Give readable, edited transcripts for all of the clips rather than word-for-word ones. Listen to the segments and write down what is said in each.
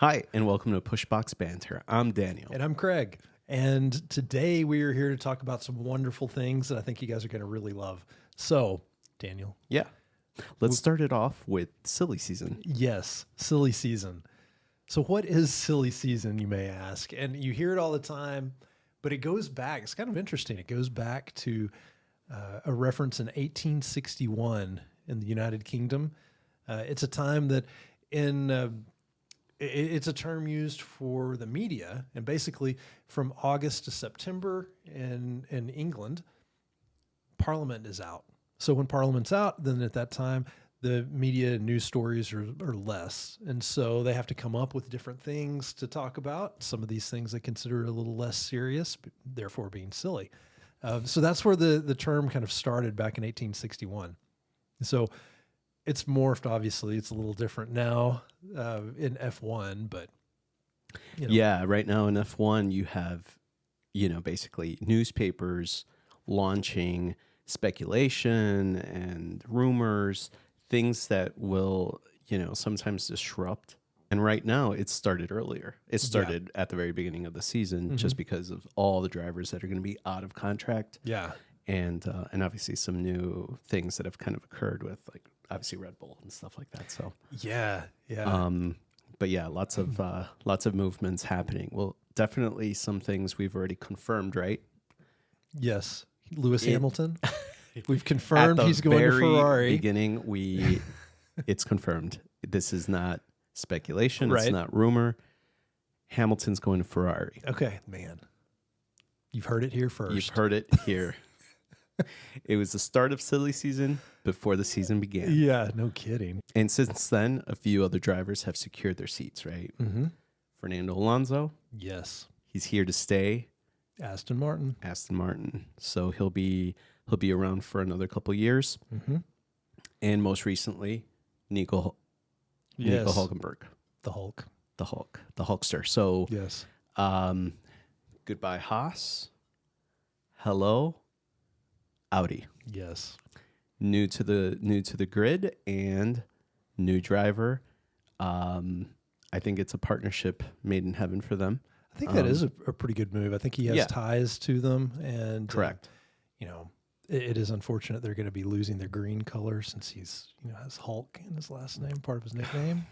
Hi, and welcome to Pushbox Banter. I'm Daniel. And I'm Craig. And today we are here to talk about some wonderful things that I think you guys are going to really love. So, Daniel. Yeah. Let's start it off with silly season. Yes, silly season. So, what is silly season, you may ask? And you hear it all the time, but it goes back. It's kind of interesting. It goes back to a reference in 1861 in the United Kingdom. It's a time that it's a term used for the media, and basically from August to September in England, Parliament is out. So when Parliament's out, then at that time, the media and news stories are less. And so they have to come up with different things to talk about. Some of these things they consider a little less serious, but therefore being silly. So that's where the term kind of started back in 1861. So it's morphed, obviously. It's a little different now in F1, but Yeah, right now in F1 you have, basically newspapers launching speculation and rumors, things that will, sometimes disrupt. And right now it started earlier. It started at the very beginning of the season just because of all the drivers that are going to be out of contract. Yeah. And obviously some new things that have kind of occurred with obviously Red Bull and stuff like that. So Yeah. but yeah, lots of movements happening. Well, definitely some things we've already confirmed, right? Yes. Lewis Hamilton. We've At confirmed the he's going to very Ferrari. beginning, it's confirmed. This is not speculation. Right. It's not rumor. Hamilton's going to Ferrari. Okay, man. You've heard it here first. You've heard it here. It was the start of silly season before the season began. Yeah, no kidding. And since then, a few other drivers have secured their seats, right? Mm-hmm. Fernando Alonso, Yes. he's here to stay. Aston Martin. Aston Martin. So he'll be around for another couple years. Mm-hmm. And most recently, Nico Hulkenberg, The Hulk. the Hulkster. So Yes. goodbye Haas. Hello, Audi. Yes. New to the grid and new driver. I think it's a partnership made in heaven for them. I think that is a pretty good move. I think he has ties to them. And correct. It is unfortunate they're going to be losing their green color since he's, has Hulk in his last name, part of his nickname.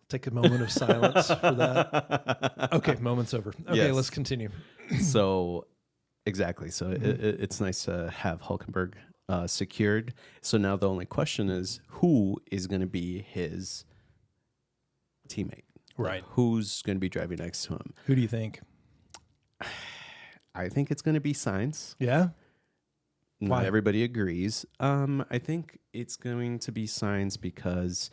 Take a moment of silence for that. Okay, moment's over. Okay, Yes. Let's continue. So, exactly. So it's nice to have Hulkenberg secured. So now the only question is, who is going to be his teammate? Right. Who's going to be driving next to him? Who do you think? I think it's going to be Sainz. Yeah. Not Why? everybody agrees. I think it's going to be Sainz because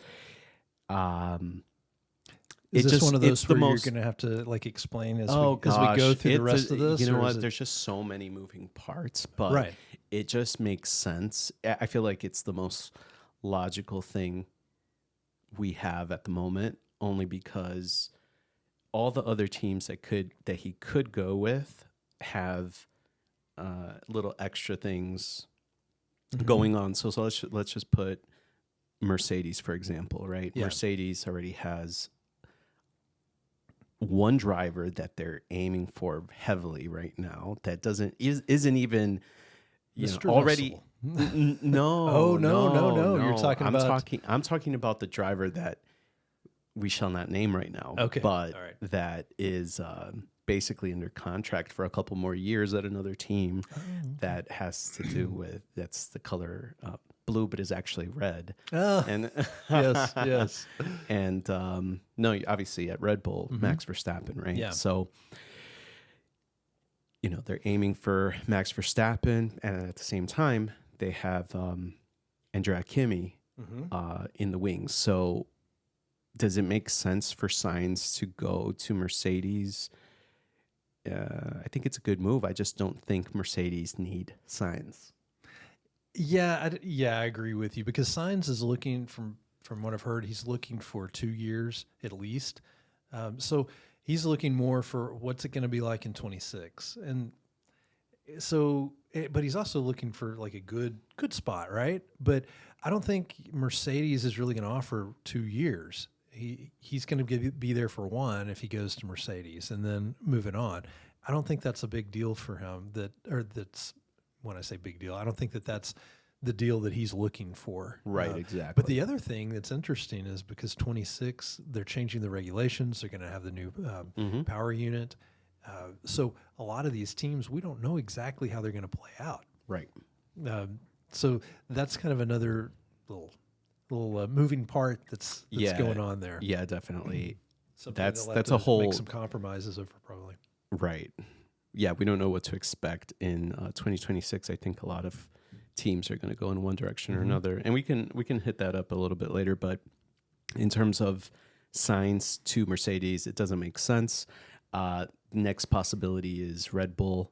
Is this one of those the where most, you're going to have to explain as oh we gosh, go through the it's rest of this? You know or what? is it- There's just so many moving parts, but Right. it just makes sense. I feel like it's the most logical thing we have at the moment, only because all the other teams that he could go with have little extra things going on. So let's just put Mercedes, for example, right? Yeah. Mercedes already has one driver that they're aiming for heavily right now that isn't even Mr. already Russell. no. Oh, no. You're talking about... I'm talking about the driver that we shall not name right now. Okay. But All right. that is basically under contract for a couple more years at another team that has to do with, that's the color blue, but is actually red. Oh, And yes. and no, obviously at Red Bull, Max Verstappen, right? Yeah. So, they're aiming for Max Verstappen, and at the same time, they have Andrea Kimi in the wings. So, does it make sense for Sainz to go to Mercedes? I think it's a good move. I just don't think Mercedes need Sainz. Yeah, I agree with you because Sainz is looking, from what I've heard, he's looking for 2 years at least. So he's looking more for what's it going to be like in 26. And so, but he's also looking for like a good spot, right? But I don't think Mercedes is really going to offer 2 years. he's going to be there for one if he goes to Mercedes and then moving on. I don't think that's a big deal for him. That's when I say big deal, I don't think that that's the deal that he's looking for. Right, exactly. But the other thing that's interesting is because 26, they're changing the regulations. They're going to have the new power unit. So a lot of these teams, we don't know exactly how they're going to play out. Right. So that's kind of another little moving part that's going on there. Yeah, definitely. Something That's they'll have a to whole make some compromises over probably. right. Yeah, we don't know what to expect in 2026. I think a lot of teams are going to go in one direction or another, and we can hit that up a little bit later. But in terms of signs to Mercedes, it doesn't make sense. Next possibility is Red Bull.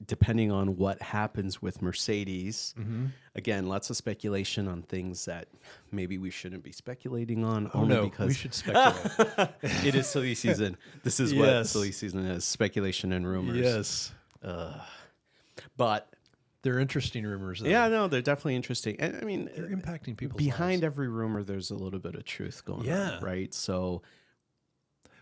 Depending on what happens with Mercedes, again, lots of speculation on things that maybe we shouldn't be speculating on. Because we should speculate. it is silly season. This is what silly season is: speculation and rumors. Yes, but they're interesting rumors. Though. Yeah, no, they're definitely interesting. And I mean, they're impacting people's behind lives. every rumor. There's a little bit of truth going on, right? So,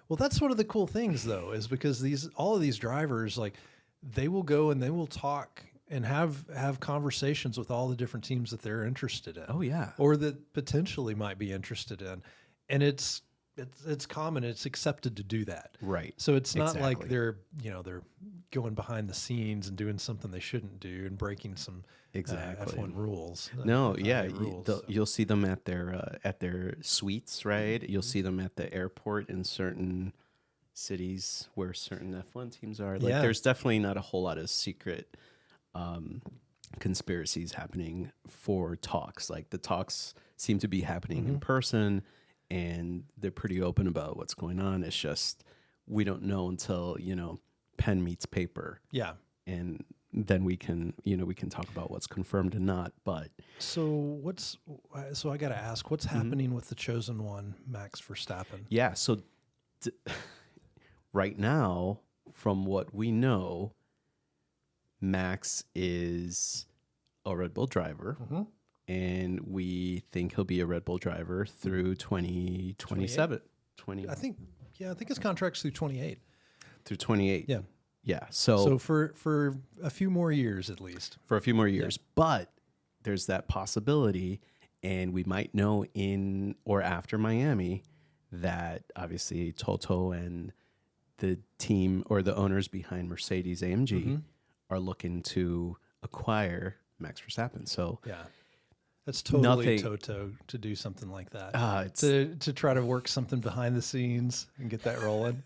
well, that's one of the cool things, though, is because all of these drivers, like, they will go and they will talk and have conversations with all the different teams that they're interested in. Oh yeah, or that potentially might be interested in, and it's common. It's accepted to do that, right? So it's not like they're going behind the scenes and doing something they shouldn't do and breaking some F1 rules. No, yeah, you'll see them at their suites, right? You'll see them at the airport in certain cities where certain F1 teams are. Like, there's definitely not a whole lot of secret conspiracies happening for talks. Like, the talks seem to be happening in person, and they're pretty open about what's going on. It's just we don't know until pen meets paper. Yeah, and then we can talk about what's confirmed and not. But so I got to ask, what's happening with the chosen one, Max Verstappen? Yeah, so. Right now, from what we know, Max is a Red Bull driver, and we think he'll be a Red Bull driver through 2027. I think his contract's through 28. Through 28. Yeah. Yeah. So for a few more years at least. For a few more years. Yeah. But there's that possibility, and we might know in or after Miami that obviously Toto and the team or the owners behind Mercedes AMG are looking to acquire Max Verstappen. So yeah, that's totally Toto to do something like that. To try to work something behind the scenes and get that rolling.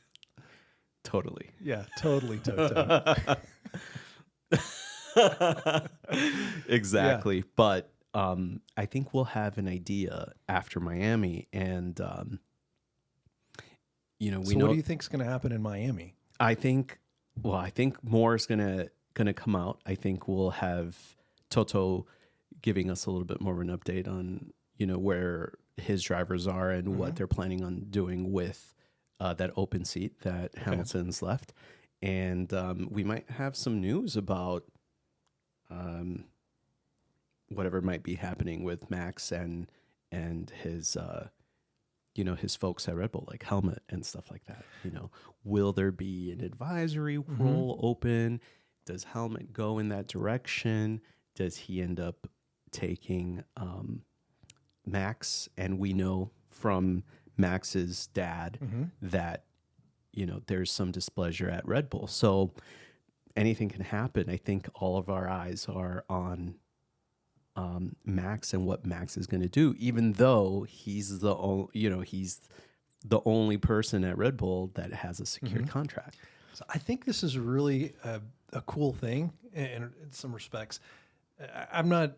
Totally. Yeah, totally Toto. Exactly. Yeah. But I think we'll have an idea after Miami, and we know. What do you think is going to happen in Miami? I think more is going to come out. I think we'll have Toto giving us a little bit more of an update on where his drivers are and what they're planning on doing with that open seat that Hamilton's left, and we might have some news about whatever might be happening with Max and his. His folks at Red Bull, like Helmut and stuff like that. Will there be an advisory role open? Does Helmut go in that direction? Does he end up taking Max? And we know from Max's dad that, there's some displeasure at Red Bull. So anything can happen. I think all of our eyes are on Max and what Max is going to do, even though he's the only person at Red Bull that has a secured contract. So I think this is really a cool thing in some respects. I'm not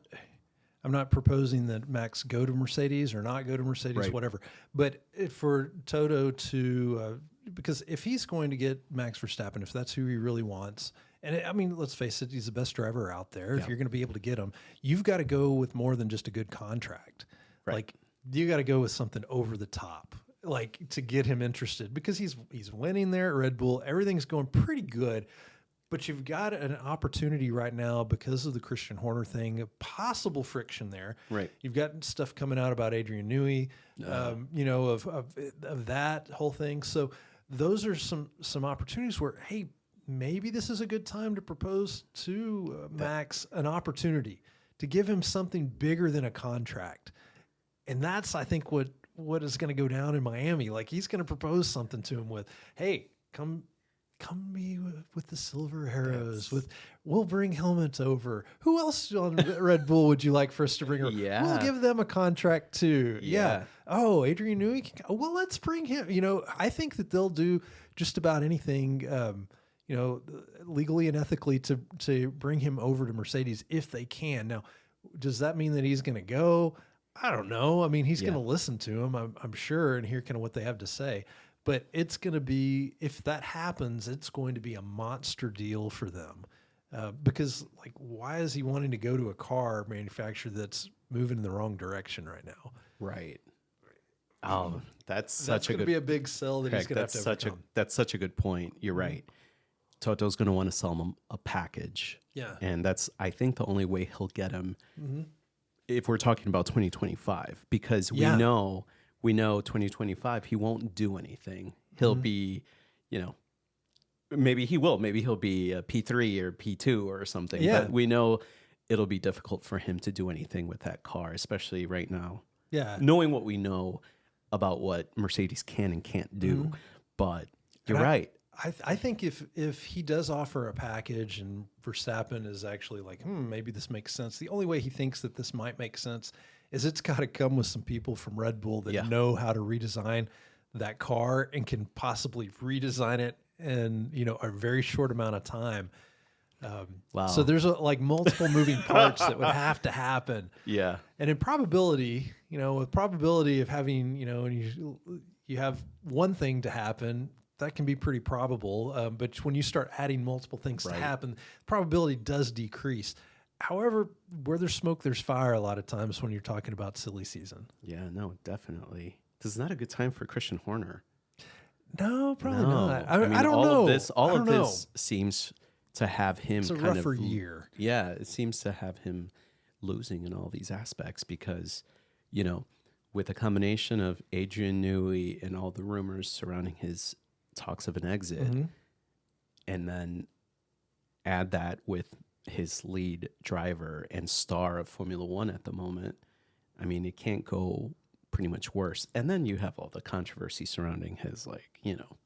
proposing that Max go to Mercedes or not go to Mercedes, whatever. But for Toto to, because if he's going to get Max Verstappen, if that's who he really wants. And I mean, let's face it, he's the best driver out there. Yeah. If you're going to be able to get him, you've got to go with more than just a good contract. Right. Like, you got to go with something over the top, like, to get him interested, because he's winning there at Red Bull. Everything's going pretty good. But you've got an opportunity right now because of the Christian Horner thing, a possible friction there. Right. You've got stuff coming out about Adrian Newey, you know, of that whole thing. So those are some opportunities where, hey, maybe this is a good time to propose to Max an opportunity to give him something bigger than a contract. And that's, I think, what is going to go down in Miami. Like, he's going to propose something to him with, hey, come me with the silver arrows. We'll bring helmets over. Who else on Red Bull would you like for us to bring over? Yeah. We'll give them a contract too. Yeah. Oh, Adrian Newey. Well, let's bring him. You know, I think that they'll do just about anything, you know, legally and ethically to bring him over to Mercedes if they can. Now, does that mean that he's going to go? I don't know. I mean, he's going to listen to him, I'm sure, and hear kind of what they have to say. But it's going to be, if that happens, it's going to be a monster deal for them. Because, like, why is he wanting to go to a car manufacturer that's moving in the wrong direction right now? Right. Oh, that's That's going to be a big sell that he's going to have to overcome. That's such a good point. You're right. Toto's going to want to sell him a package. Yeah. And that's, I think, the only way he'll get him if we're talking about 2025, because we know 2025, he won't do anything. He'll be, you know, maybe he will. Maybe he'll be a P3 or P2 or something. Yeah. But we know it'll be difficult for him to do anything with that car, especially right now. Yeah. Knowing what we know about what Mercedes can and can't do. But you're right. I think if he does offer a package and Verstappen is actually like, maybe this makes sense. The only way he thinks that this might make sense is it's got to come with some people from Red Bull that know how to redesign that car and can possibly redesign it in, you know, a very short amount of time. Wow. So there's like multiple moving parts that would have to happen. Yeah. And in probability, you know, with probability of having, you know, you have one thing to happen, that can be pretty probable. But when you start adding multiple things to happen, probability does decrease. However, where there's smoke, there's fire a lot of times when you're talking about silly season. Yeah, no, definitely. This is not a good time for Christian Horner. No, probably not. I mean, don't all know. All of this seems to have him It's a kind rougher of year. Yeah, it seems to have him losing in all these aspects because, you know, with a combination of Adrian Newey and all the rumors surrounding his talks of an exit, and then add that with his lead driver and star of Formula One at the moment, I mean, it can't go pretty much worse. And then you have all the controversy surrounding his, like, you know,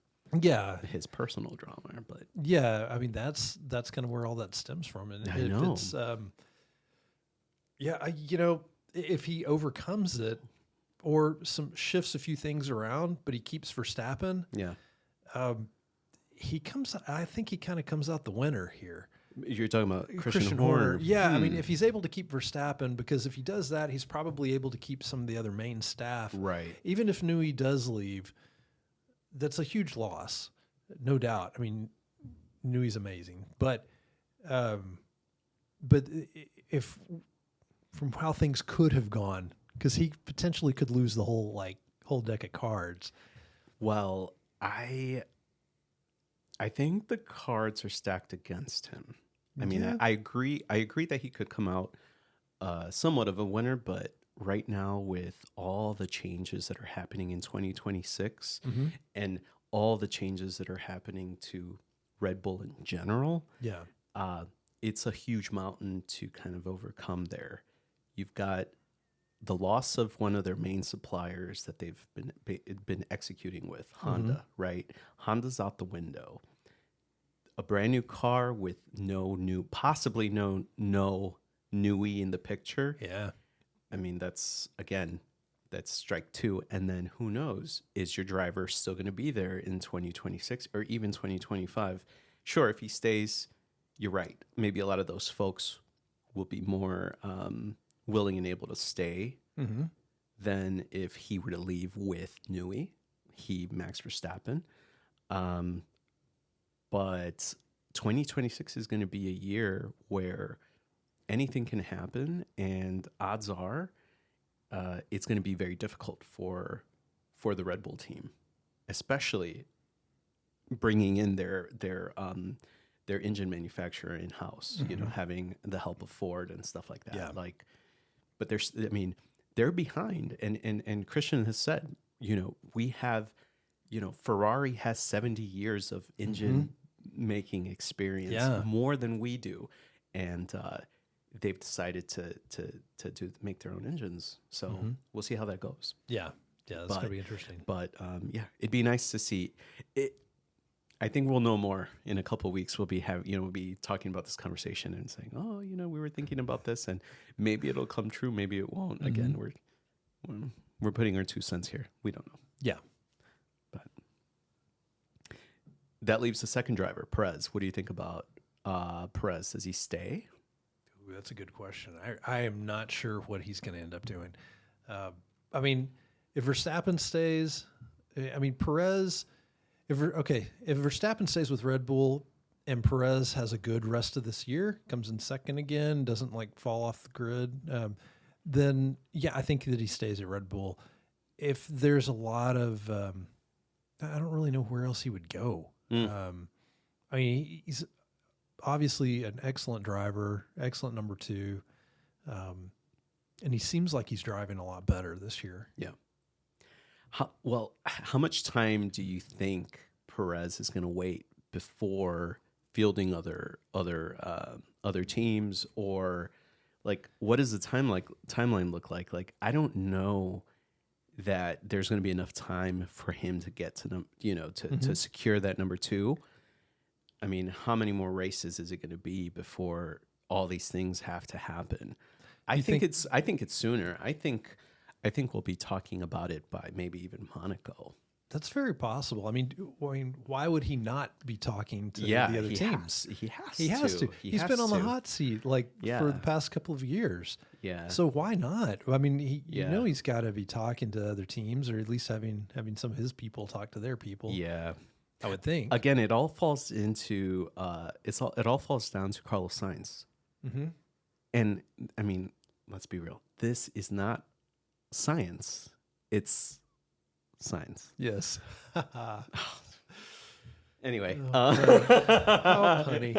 his personal drama. But yeah, I mean, that's kind of where all that stems from. And I know. It's, you know, if he overcomes it or shifts a few things around, but he keeps Verstappen, I think he kind of comes out the winner here. You're talking about Christian Horner. Yeah, I mean, if he's able to keep Verstappen, because if he does that, he's probably able to keep some of the other main staff. Right. Even if Newey does leave, that's a huge loss, no doubt. I mean, Newey's amazing, but if from how things could have gone, because he potentially could lose the whole deck of cards. Well, I think the cards are stacked against him. I mean, I agree. I agree that he could come out somewhat of a winner, but right now with all the changes that are happening in 2026 and all the changes that are happening to Red Bull in general, it's a huge mountain to kind of overcome there. You've got the loss of one of their main suppliers that they've been executing with, Honda, right? Honda's out the window. A brand new car with possibly no Newey in the picture. Yeah. I mean, that's strike two. And then who knows, is your driver still going to be there in 2026 or even 2025? Sure, if he stays, you're right. Maybe a lot of those folks will be more willing and able to stay than if he were to leave with Newey, Max Verstappen. But 2026 is going to be a year where anything can happen, and odds are it's going to be very difficult for the Red Bull team, especially bringing in their their engine manufacturer in house. You know, having the help of Ford and stuff like that. Yeah. Like, but they're behind, and Christian has said, you know, we have, you know, Ferrari has 70 years of engine making experience, more than we do, and they've decided to make their own engines. So we'll see how that goes. Yeah, that's gonna be interesting. But yeah, it'd be nice to see it. I think we'll know more in a couple of weeks. We'll be talking about this conversation and saying, oh, you know, we were thinking about this, and maybe it'll come true, maybe it won't. Again, we're putting our 2 cents here. We don't know. Yeah. But that leaves the second driver, Perez. What do you think about Perez? Does he stay? Ooh, that's a good question. I am not sure what he's going to end up doing. I mean, if Verstappen stays, Perez. If Verstappen stays with Red Bull and Perez has a good rest of this year, comes in second again, doesn't like fall off the grid, then yeah, I think that he stays at Red Bull. If there's a lot of, I don't really know where else he would go. He's obviously an excellent driver, excellent number 2, and he seems like he's driving a lot better this year. Yeah. How much time do you think Perez is going to wait before fielding other teams, or like what does the timeline look like? Like, I don't know that there's going to be enough time for him to get to to secure that number 2. I mean, how many more races is it going to be before all these things have to happen? I think it's sooner. I think we'll be talking about it by maybe even Monaco. That's very possible. I mean, why would he not be talking to the other teams? He has to. He's been on the hot seat for the past couple of years. Yeah. So why not? I mean, he's got to be talking to other teams, or at least having some of his people talk to their people. Yeah. I would think. Again, it all falls into it all falls down to Carlos Sainz. And I mean, let's be real. This is not science. It's science. Yes. Anyway. Oh, honey.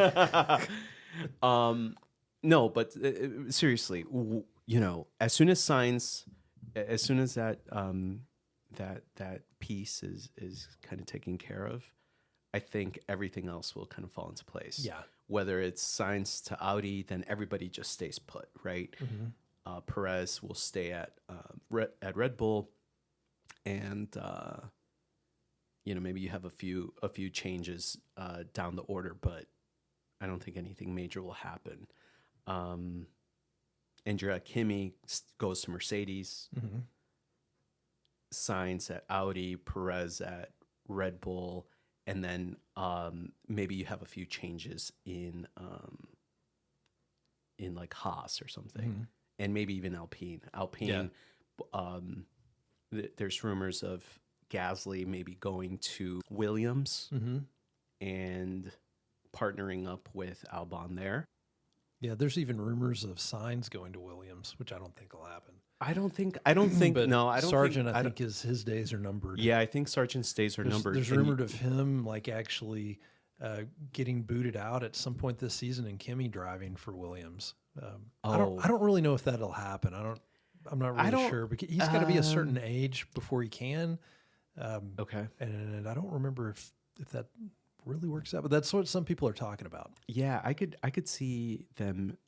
No, but seriously, you know, as soon as that that piece is kind of taken care of, I think everything else will kind of fall into place. Yeah. Whether it's Sainz to Audi, then everybody just stays put, right? Perez will stay at Red Bull, and you know, maybe you have a few changes down the order, but I don't think anything major will happen. Andrea Kimi goes to Mercedes, Sainz at Audi, Perez at Red Bull, and then maybe you have a few changes in like Haas or something, and maybe even Alpine. There's rumors of Gasly maybe going to Williams and partnering up with Albon there. Yeah, there's even rumors of Sainz going to Williams, which I don't think will happen. I don't think. But no, I don't. Sargent, think, I think his days are numbered. Yeah, I think Sargent's days are numbered. There's rumored of him like actually getting booted out at some point this season, and Kimi driving for Williams. I don't really know if that'll happen. I'm not really sure, because he's got to be a certain age before he can. Okay, and I don't remember if that really works out, but that's what some people are talking about. Yeah, I could see them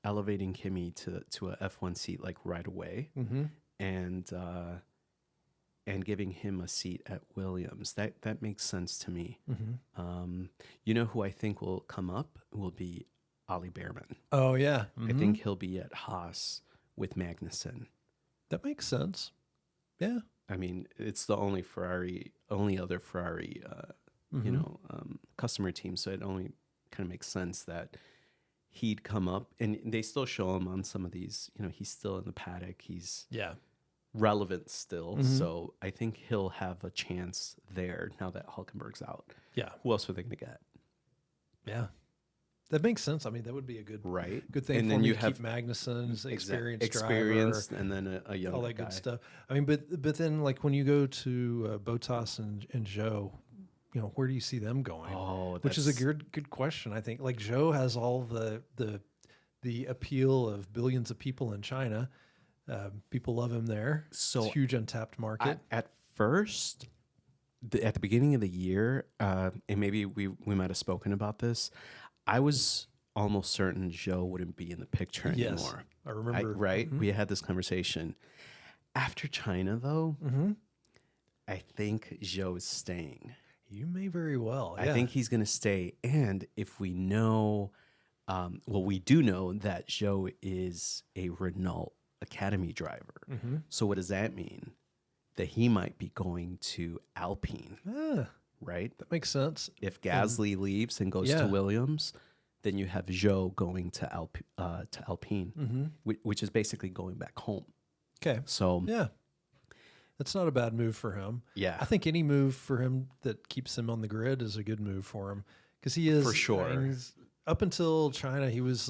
elevating Kimi to a F1 seat like right away, and giving him a seat at Williams. That makes sense to me. You know who I think will come up will be Ollie Behrman. Oh yeah, I think he'll be at Haas with Magnussen. That makes sense. Yeah. I mean, it's the only other Ferrari, customer team. So it only kind of makes sense that he'd come up, and they still show him on some of these. You know, he's still in the paddock. He's relevant still. So I think he'll have a chance there now that Hülkenberg's out. Yeah. Who else are they going to get? Yeah. That makes sense. I mean, that would be a good thing. And for then me you to have keep Magnussen's experienced driver, and then a young all that guy. good stuff. I mean, but then like when you go to Bottas and Zhou, where do you see them going? Oh, Which is a good question. I think like Zhou has all the appeal of billions of people in China. People love him there. So it's a huge untapped market. at first, at the beginning of the year, and maybe we might have spoken about this, I was almost certain Zhou wouldn't be in the picture Yes, anymore. I remember. Right? We had this conversation. After China, though, I think Zhou is staying. You may very well. I think he's going to stay. And if we know, we do know that Zhou is a Renault Academy driver. So what does that mean? That he might be going to Alpine, right? That makes sense. If Gasly leaves and goes to Williams, then you have Zhou going to Alpine, which is basically going back home. Okay. So yeah, that's not a bad move for him. Yeah, I think any move for him that keeps him on the grid is a good move for him because he is for sure. I mean, up until China, he was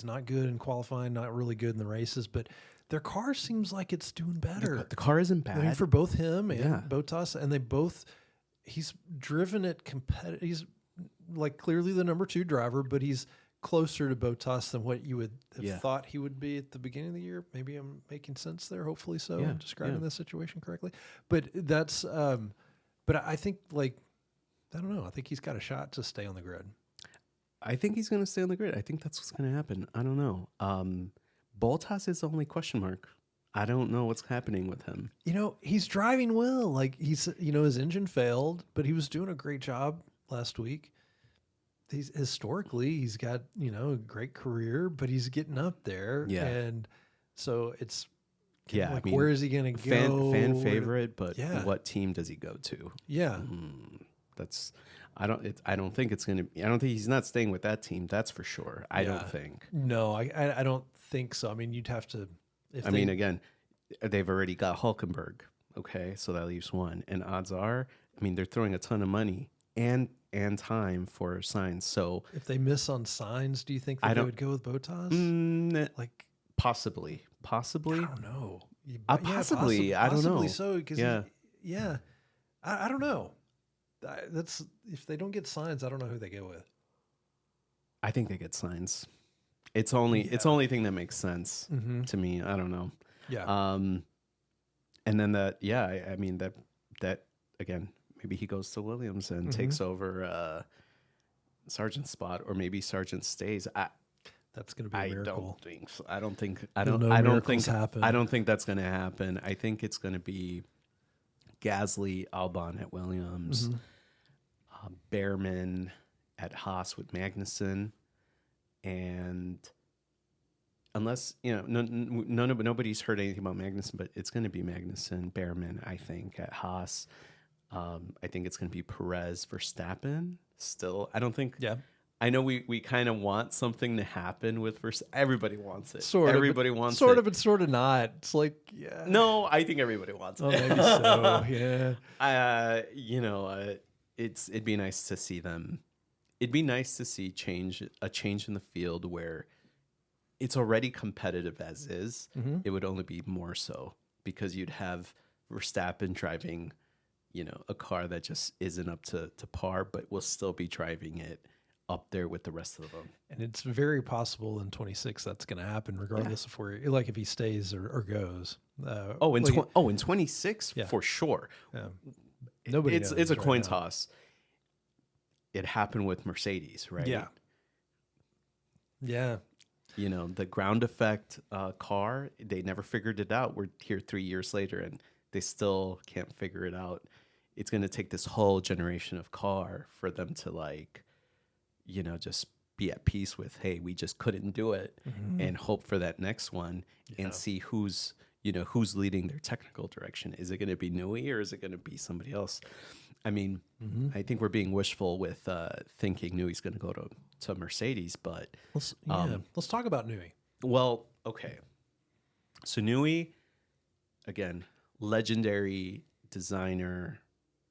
not good in qualifying, not really good in the races, but their car seems like it's doing better. The car isn't bad. I mean, for both him and Bottas, and he's driven it competitive. He's like clearly the number 2 driver, but he's closer to Bottas than what you would have thought he would be at the beginning of the year. Maybe I'm making sense there. Hopefully so. I'm describing the situation correctly. But that's, but I think I don't know. I think he's got a shot to stay on the grid. I think he's going to stay on the grid. I think that's what's going to happen. I don't know. Bottas is the only question mark. I don't know what's happening with him. He's driving well. Like his engine failed, but he was doing a great job last week. He's got, a great career, but he's getting up there. Yeah. And so it's where is he going to go? Fan favorite, but what team does he go to? Yeah. I don't think he's not staying with that team. That's for sure. I don't think. No, I don't think so. I mean, you'd have to. Again, they've already got Hulkenberg. Okay, so that leaves one, and odds are, they're throwing a ton of money and time for Sainz. So if they miss on Sainz, do you think they would go with Bottas? Possibly. I don't know. Possibly. I don't know. Possibly so. Because I don't know. That's if they don't get Sainz, I don't know who they go with. I think they get Sainz. It's only thing that makes sense to me. I don't know. Yeah. And then that again, maybe he goes to Williams and takes over Sargent's spot, or maybe Sargent stays. That's going to be a miracle. I don't think that's going to happen. I think it's going to be Gasly, Albon at Williams, Behrman at Haas with Magnussen, and unless nobody's heard anything about Magnussen, but it's going to be Magnussen, Behrman, I think, at Haas. I think it's going to be Perez, Verstappen. Still, I don't think. Yeah. I know we kind of want something to happen with Verstappen. Everybody wants it. Everybody wants it. But sort of not. It's like, yeah. No, I think everybody wants it. Oh, maybe so. Yeah. It'd be nice to see them. It'd be nice to see a change in the field where it's already competitive as is. It would only be more so because you'd have Verstappen driving, a car that just isn't up to par, but will still be driving it up there with the rest of them. And it's very possible in 26 that's going to happen, regardless of where, like if he stays or goes. In 26 for sure. Yeah. Nobody. It's a coin toss. It happened with Mercedes, right? Yeah. Yeah. The ground effect car, they never figured it out. We're here 3 years later and they still can't figure it out. It's going to take this whole generation of car for them to just be at peace with, hey, we just couldn't do it, and hope for that next one and see who's leading their technical direction. Is it going to be Newey or is it going to be somebody else? I think we're being wishful with thinking Newey's going to go to Mercedes, but let's talk about Newey. Well, okay. So Newey, again, legendary designer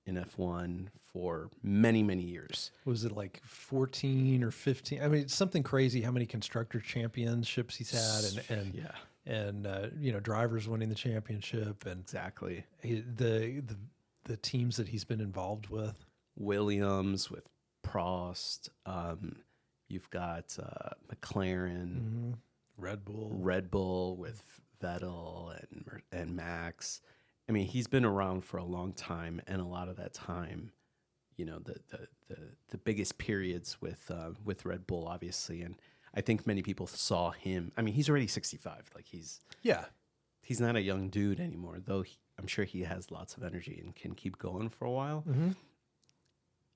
in F1 for many, many years. Was it like 14 or 15? I mean, it's something crazy how many constructor championships he's had and drivers winning the championship and exactly the teams that he's been involved with. Williams with Prost. You've got McLaren, Red Bull with Vettel and Max. I mean, he's been around for a long time, and a lot of that time, you know, the biggest periods with Red Bull, obviously, and I think many people saw him. I mean, he's already 65. Like he's not a young dude anymore, though. I'm sure he has lots of energy and can keep going for a while.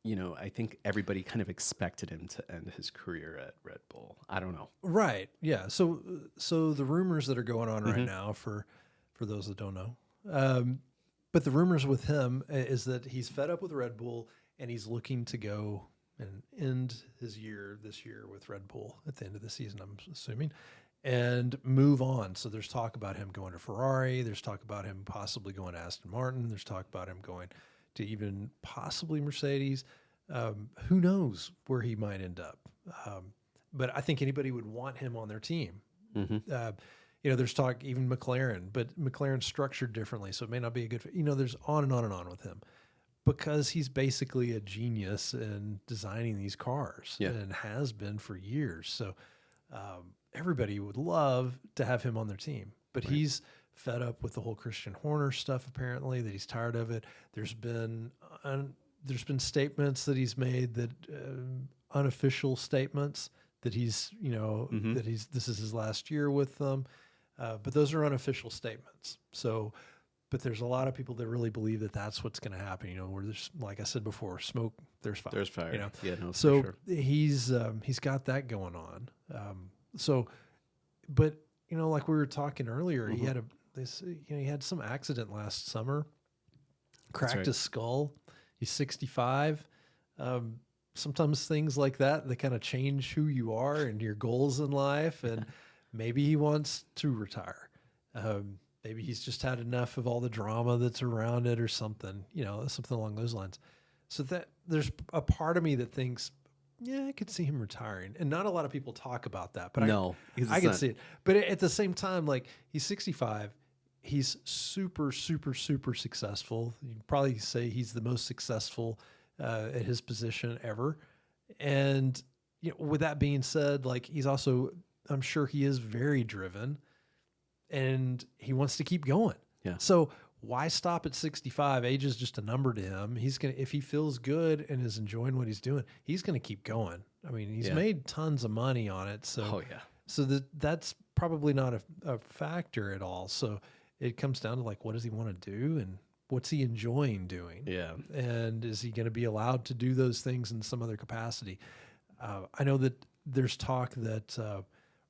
You know, I think everybody kind of expected him to end his career at Red Bull. I don't know. Right. Yeah. So the rumors that are going on right now, for those that don't know, but the rumors with him is that he's fed up with Red Bull and he's looking to go and end his year this year with Red Bull at the end of the season, I'm assuming, and move on. So there's talk about him going to Ferrari. There's talk about him possibly going to Aston Martin. There's talk about him going to even possibly Mercedes. Who knows where he might end up? But I think anybody would want him on their team. You know, there's talk even McLaren, but McLaren's structured differently, so it may not be a good fit. You know, there's on and on and on with him because he's basically a genius in designing these cars and has been for years. So everybody would love to have him on their team, but he's fed up with the whole Christian Horner stuff, apparently, that he's tired of it. There's been statements that he's made that unofficial statements that he's, you know, that this is his last year with them. But those are unofficial statements. So, but there's a lot of people that really believe that that's what's going to happen. You know, where there's, like I said before, smoke, there's fire. There's fire. You know? Yeah, no, so for sure. he's got that going on. But you know, like we were talking earlier, he had some accident last summer, cracked his skull. He's 65. Sometimes things like that kind of change who you are and your goals in life. And maybe he wants to retire. Maybe he's just had enough of all the drama that's around it or something, you know, something along those lines. So that there's a part of me that thinks, yeah, I could see him retiring. And not a lot of people talk about that, but I can see it. But at the same time, like, he's 65. He's super, super, super successful. You'd probably say he's the most successful at his position ever. And you know, with that being said, like, he's also, I'm sure he is very driven and he wants to keep going. Yeah. So why stop at 65? Age is just a number to him. He's going to, if he feels good and is enjoying what he's doing, he's going to keep going. I mean, he's made tons of money on it. So, that's probably not a factor at all. So it comes down to, like, what does he want to do and what's he enjoying doing? Yeah. And is he going to be allowed to do those things in some other capacity? I know that there's talk that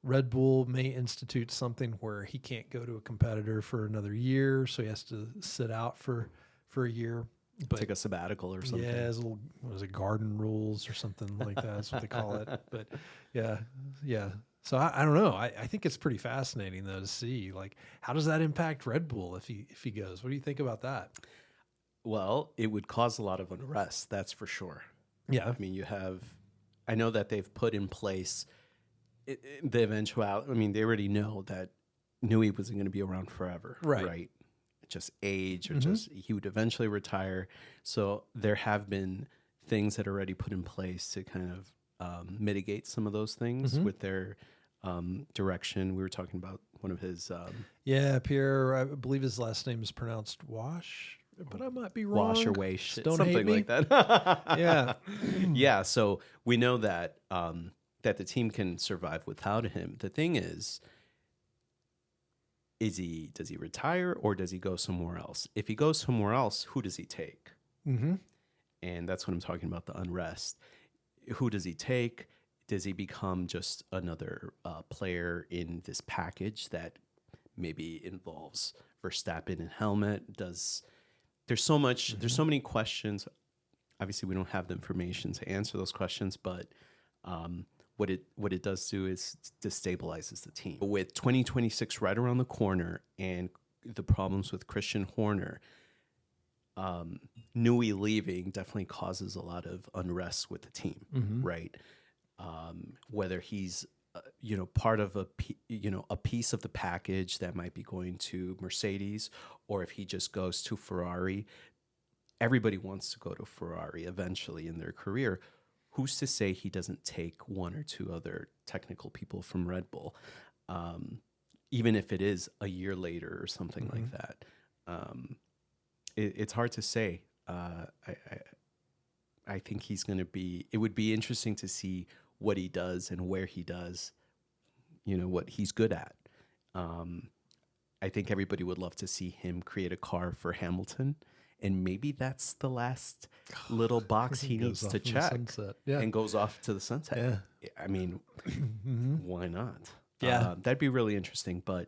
Red Bull may institute something where he can't go to a competitor for another year, so he has to sit out for a year. But take a sabbatical or something. Yeah, as a little, what is it, garden rules or something like that. That's what they call it. But yeah. So I don't know. I think it's pretty fascinating though to see, like, how does that impact Red Bull if he goes? What do you think about that? Well, it would cause a lot of unrest, that's for sure. Yeah. I mean, I know that they've put in place the eventuality. I mean, they already know that Newey wasn't going to be around forever, right? Just age, or just he would eventually retire. So there have been things that are already put in place to kind of mitigate some of those things with their direction. We were talking about one of his... Pierre, I believe his last name is pronounced Wash, but I might be wrong. Wash or Wash, Don't something like that. Yeah. Yeah, so we know that that the team can survive without him. The thing is does he retire or does he go somewhere else? If he goes somewhere else, who does he take? And that's what I'm talking about, the unrest. Who does he take? Does he become just another player in this package that maybe involves Verstappen and helmet? There's so many questions. Obviously, we don't have the information to answer those questions, but what it does do is destabilizes the team. With 2026 right around the corner and the problems with Christian Horner, Newey leaving definitely causes a lot of unrest with the team, right? Whether he's part of a piece of the package that might be going to Mercedes, or if he just goes to Ferrari, everybody wants to go to Ferrari eventually in their career. Who's to say he doesn't take one or two other technical people from Red Bull, even if it is a year later or something like that? It's hard to say. I think he's going to be. It would be interesting to see what he does and where he does. What he's good at. I think everybody would love to see him create a car for Hamilton. And maybe that's the last little box he needs to check and goes off to the sunset. Yeah. I mean, why not? Yeah. That'd be really interesting. But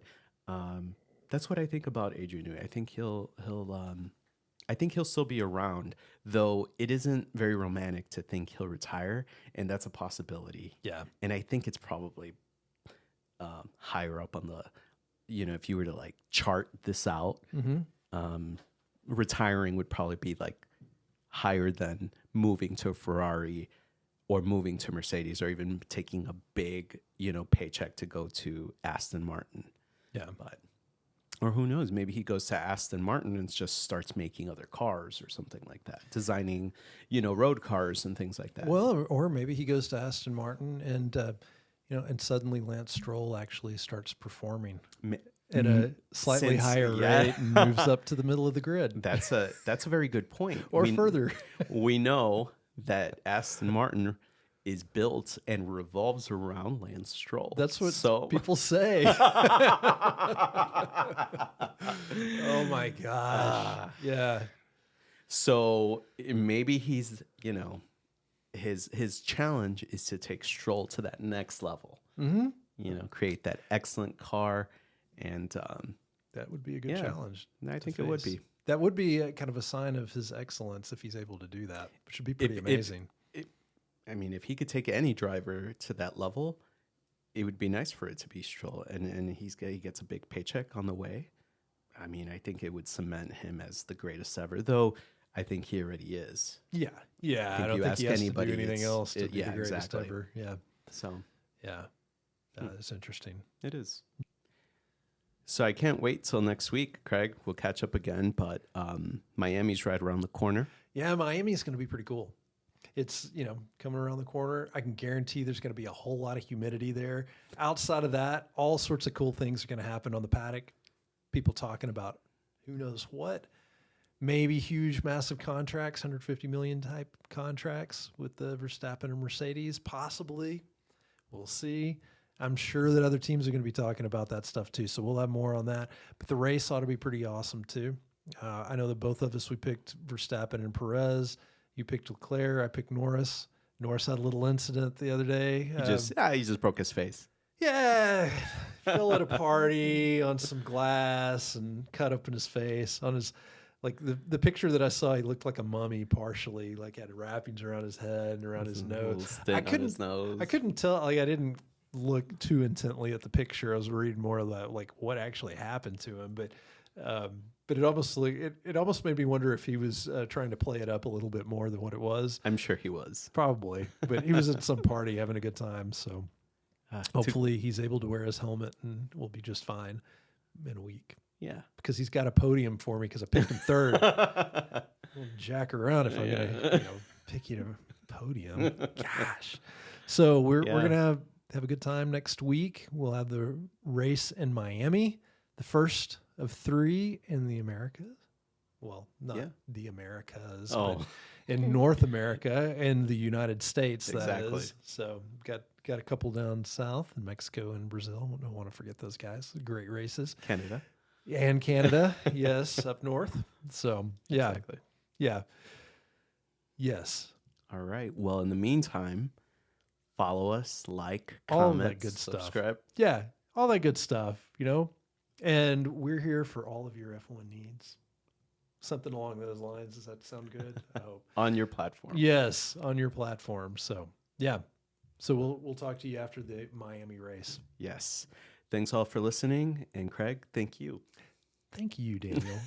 that's what I think about Adrian Newey. I think he'll still be around, though it isn't very romantic to think he'll retire, and that's a possibility. Yeah. And I think it's probably higher up on the, if you were to like chart this out, retiring would probably be like higher than moving to Ferrari or moving to Mercedes or even taking a big, paycheck to go to Aston Martin. Yeah. Or who knows, maybe he goes to Aston Martin and just starts making other cars or something like that, designing, road cars and things like that. Well, or maybe he goes to Aston Martin and, and suddenly Lance Stroll actually starts performing at a slightly higher rate and moves up to the middle of the grid. That's a very good point. Or further. We know that Aston Martin is built and revolves around Lance Stroll. That's what people say. Oh my gosh. Yeah. So maybe he's, his challenge is to take Stroll to that next level. Create that excellent car. And that would be a good challenge. I think it would be. That would be kind of a sign of his excellence if he's able to do that, which would be pretty amazing. If he could take any driver to that level, it would be nice for it to be Stroll. And he gets a big paycheck on the way. I think it would cement him as the greatest ever, though I think he already is. Yeah. Yeah. I don't think he has to do anything else to be the greatest ever. Yeah. So. Yeah. That's interesting. It is. So I can't wait till next week, Craig. We'll catch up again, but Miami's right around the corner. Yeah, Miami's going to be pretty cool. It's, coming around the corner. I can guarantee there's going to be a whole lot of humidity there. Outside of that, all sorts of cool things are going to happen on the paddock. People talking about who knows what. Maybe huge, massive contracts, 150 million type contracts with the Verstappen and Mercedes, possibly. We'll see. I'm sure that other teams are going to be talking about that stuff too, so we'll have more on that. But the race ought to be pretty awesome too. I know that both of us, we picked Verstappen and Perez. You picked Leclerc. I picked Norris. Norris had a little incident the other day. He just broke his face. Yeah, fell at a party on some glass and cut open his face. On his, like the picture that I saw, he looked like a mummy partially, like had wrappings around his head and around his nose. I couldn't tell. Like I didn't look too intently at the picture. I was reading more about like what actually happened to him, but it almost made me wonder if he was trying to play it up a little bit more than what it was. I'm sure he was. Probably, but he was at some party having a good time. So hopefully he's able to wear his helmet and we'll be just fine in a week. Yeah, because he's got a podium for me because I picked him third. I'll jack around if I'm gonna pick you to podium. Gosh, so we're gonna have a good time next week. We'll have the race in Miami, the first of 3 in the Americas. Well, not the Americas, but in North America and the United States. Exactly. That is. So got a couple down south in Mexico and Brazil. Don't want to forget those guys. Great races. Canada. And Canada, yes, up north. So yeah, exactly. Yeah, yes. All right. Well, in the meantime, follow us, like, all comment, that good subscribe. Stuff. Yeah, all that good stuff, And we're here for all of your F1 needs. Something along those lines. Does that sound good? I hope. On your platform. Yes, on your platform. So, yeah. So we'll talk to you after the Miami race. Yes. Thanks all for listening. And Craig, thank you. Thank you, Daniel.